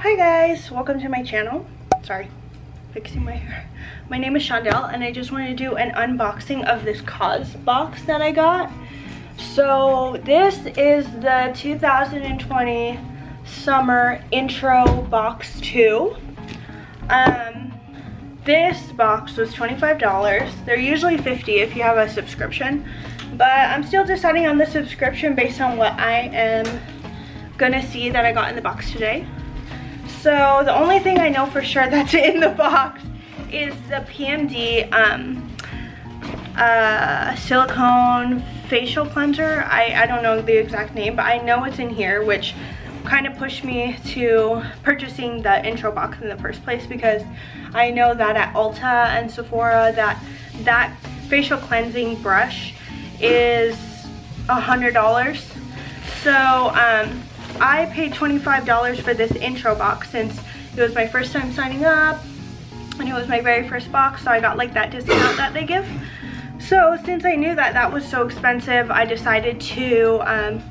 Hi guys, welcome to my channel. Sorry, fixing my hair. My name is Shondell and I just wanted to do an unboxing of this CAUSEBOX that I got. So this is the 2020 Summer Intro Box 2. This box was $25. They're usually $50 if you have a subscription, but I'm still deciding on the subscription based on what I am gonna see that I got in the box today. So the only thing I know for sure that's in the box is the PMD silicone facial cleanser. I don't know the exact name, but I know it's in here, which kind of pushed me to purchasing the intro box in the first place, because I know that at Ulta and Sephora that facial cleansing brush is $100. So I paid $25 for this intro box since it was my first time signing up and it was my very first box, so I got like that discount that they give. So since I knew that that was so expensive, I decided to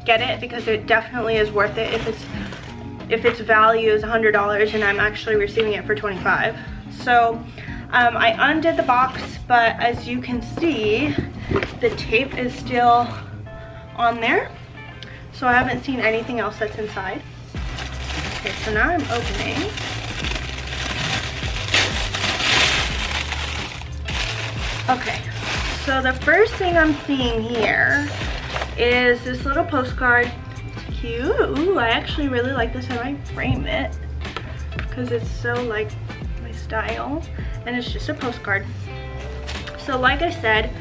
get it because it definitely is worth it if its value is $100 and I'm actually receiving it for $25. So I undid the box, but as you can see, the tape is still on there. So I haven't seen anything else that's inside. Okay, so now I'm opening. Okay, so the first thing I'm seeing here is this little postcard. It's cute. Ooh, I actually really like this. I might frame it because it's so like my style. And it's just a postcard. So like I said,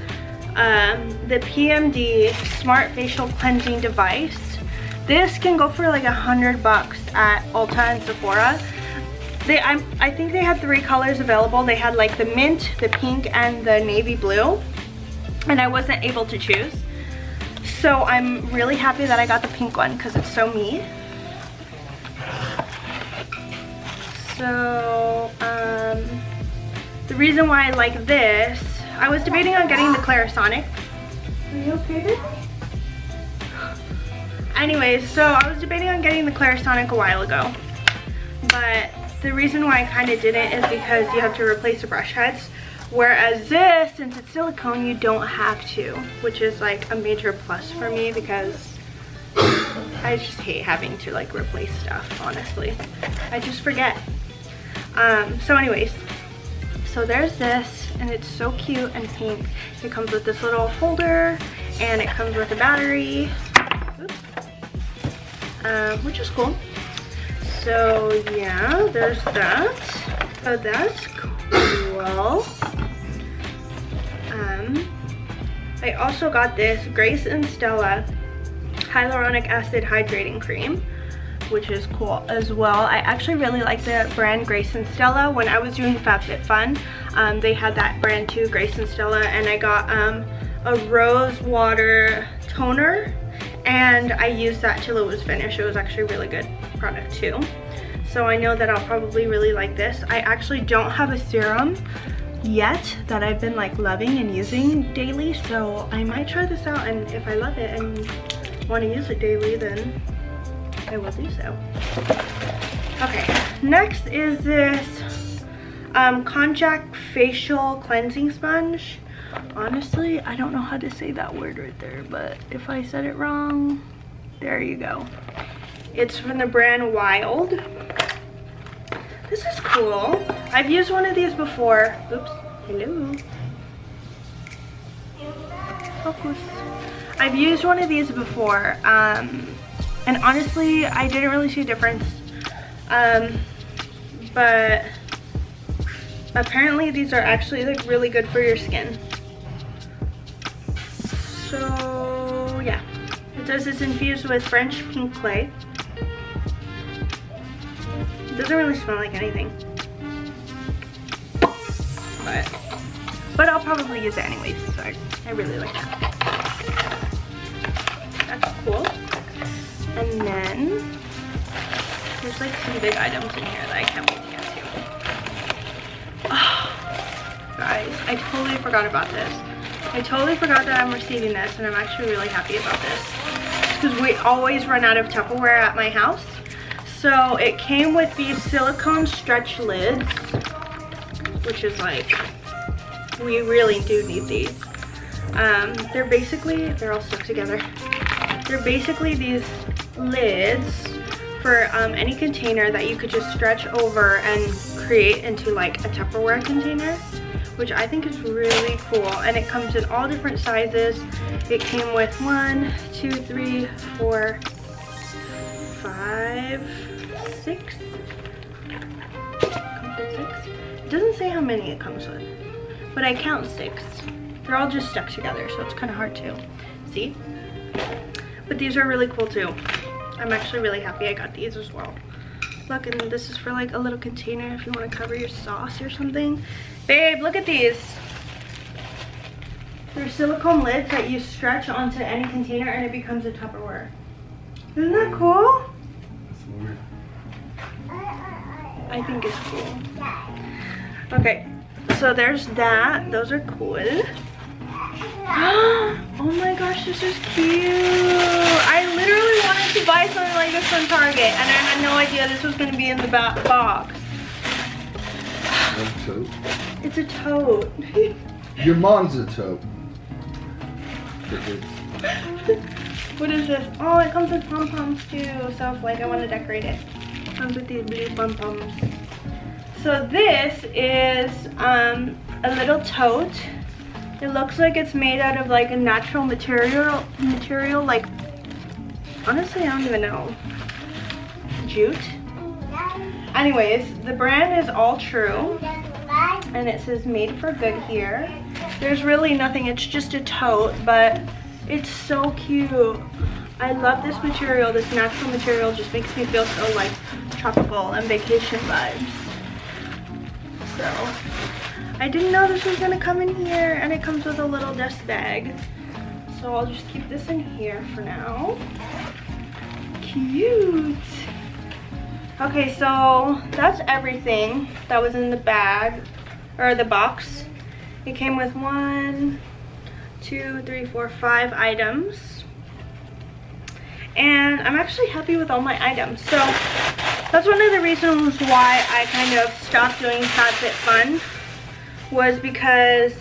the PMD Smart Facial Cleansing Device. This can go for like $100 at Ulta and Sephora. I think they had 3 colors available. They had like the mint, the pink, and the navy blue. And I wasn't able to choose. So I'm really happy that I got the pink one because it's so me. So the reason why I like this, I was debating on getting the Clarisonic. Are you okay, baby? Anyways, so I was debating on getting the Clarisonic a while ago, but the reason why I kind of didn't is because you have to replace the brush heads, whereas this, since it's silicone, you don't have to, which is like a major plus for me because I just hate having to like replace stuff, honestly. I just forget. So anyways, so there's this, and it's so cute and pink. It comes with this little holder, and it comes with a battery. Oops. Which is cool. So yeah, there's that. So that's cool. I also got this Grace and Stella Hyaluronic Acid Hydrating Cream, which is cool as well. I actually really like the brand Grace and Stella. When I was doing FabFitFun, they had that brand too, Grace and Stella, and I got a rose water toner, and I used that till it was finished. It was actually a really good product too. So I know that I'll probably really like this. I actually don't have a serum yet that I've been like loving and using daily, so I might try this out, and if I love it and want to use it daily, then I will do so. Okay, next is this Konjac Facial Cleansing Sponge. Honestly, I don't know how to say that word right there, but if I said it wrong, there you go. It's from the brand Wild. This is cool. I've used one of these before. Oops, hello. Focus. I've used one of these before, and honestly, I didn't really see a difference. But apparently these are actually like really good for your skin. So yeah, it says it's infused with French pink clay. It doesn't really smell like anything, but I'll probably use it anyways, so I really like that. That's cool. And then there's like some big items in here that I can't wait to get to. Oh, guys, I totally forgot about this. I totally forgot that I'm receiving this, and I'm actually really happy about this because we always run out of Tupperware at my house. So it came with these silicone stretch lids, which is like, we really do need these. They're all stuck together. They're basically these lids for any container that you could just stretch over and create into like a Tupperware container, which I think is really cool. And it comes in all different sizes. It came with 1, 2, 3, 4, 5, 6. It comes with 6. It doesn't say how many it comes with, but I count 6. They're all just stuck together, so it's kind of hard to see. But these are really cool too. I'm actually really happy I got these as well. Look, and this is for like a little container if you want to cover your sauce or something. Babe, look at these. They're silicone lids that you stretch onto any container and it becomes a Tupperware. Isn't that cool? I think it's cool. Okay, so there's that. Those are cool. Oh my gosh, this is cute. I literally wanted to buy something like this from Target and I had no idea this was going to be in the box. A tote? It's a tote. Your mom's a tote. What is this? Oh, it comes with pom-poms too. So like I want to decorate it. It comes with these blue pom-poms. So this is a little tote. It looks like it's made out of like a natural material like, honestly, I don't even know. Jute? Anyways, the brand is All True. And it says made for good here. There's really nothing, it's just a tote, but it's so cute. I love this material. This natural material just makes me feel so like tropical and vacation vibes. So I didn't know this was gonna come in here, and it comes with a little dust bag. So I'll just keep this in here for now. Cute. Okay, so that's everything that was in the bag, or the box. It came with 1, 2, 3, 4, 5 items. And I'm actually happy with all my items. So that's one of the reasons why I kind of stopped doing FabFitFun, was because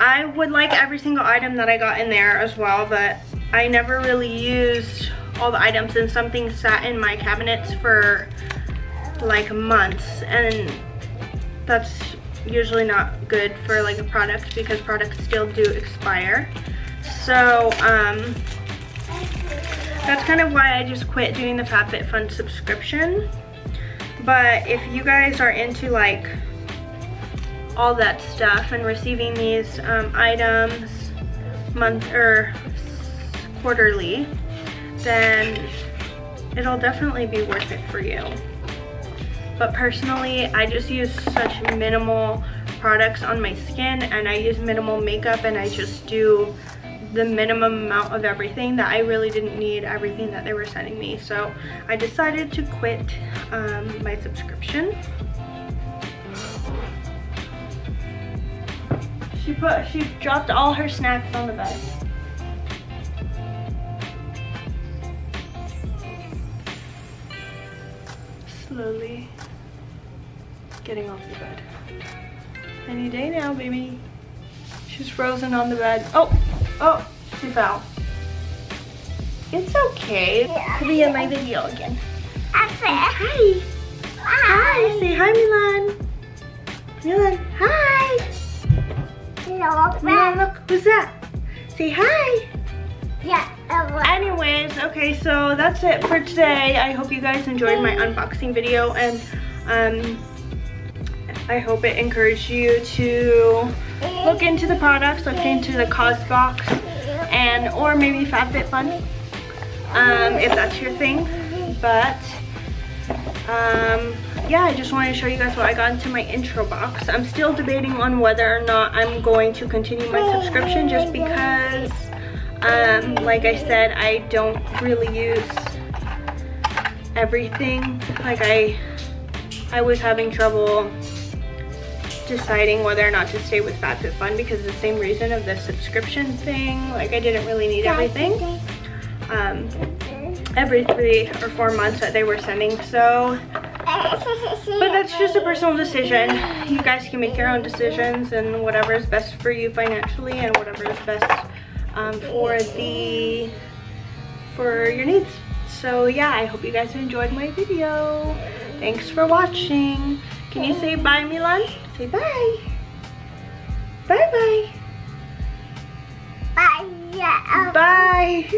I would like every single item that I got in there as well, but I never really used all the items, and something sat in my cabinets for like months, and that's usually not good for like a product because products still do expire. So that's kind of why I just quit doing the FabFitFun subscription. But if you guys are into like all that stuff and receiving these items quarterly, then it'll definitely be worth it for you. But personally, I just use such minimal products on my skin, and I use minimal makeup, and I just do the minimum amount of everything, that I really didn't need everything that they were sending me. So I decided to quit my subscription. She dropped all her snacks on the bed. Slowly getting off the bed. Any day now, baby. She's frozen on the bed. Oh, she fell. It's okay. Could be in my video again. Hi. Hi. Say hi, Milan. Milan, hi. Milan, look, who's that? Say hi. Yeah. Anyways, okay, so that's it for today. I hope you guys enjoyed my unboxing video, and I hope it encouraged you to look into the products, look into the CAUSEBOX, and or maybe FabFitFun, if that's your thing. But yeah, I just wanted to show you guys what I got into my intro box. I'm still debating on whether or not I'm going to continue my subscription, just because like I said, I don't really use everything. Like I was having trouble deciding whether or not to stay with FabFitFun because of the same reason of the subscription thing. Like I didn't really need everything. every 3 or 4 months that they were sending. So, but that's just a personal decision. You guys can make your own decisions and whatever is best for you financially and whatever is best for your needs. So yeah, I hope you guys enjoyed my video. Thanks for watching. Can you say bye, Milan? Say bye. Bye bye. Bye. Bye.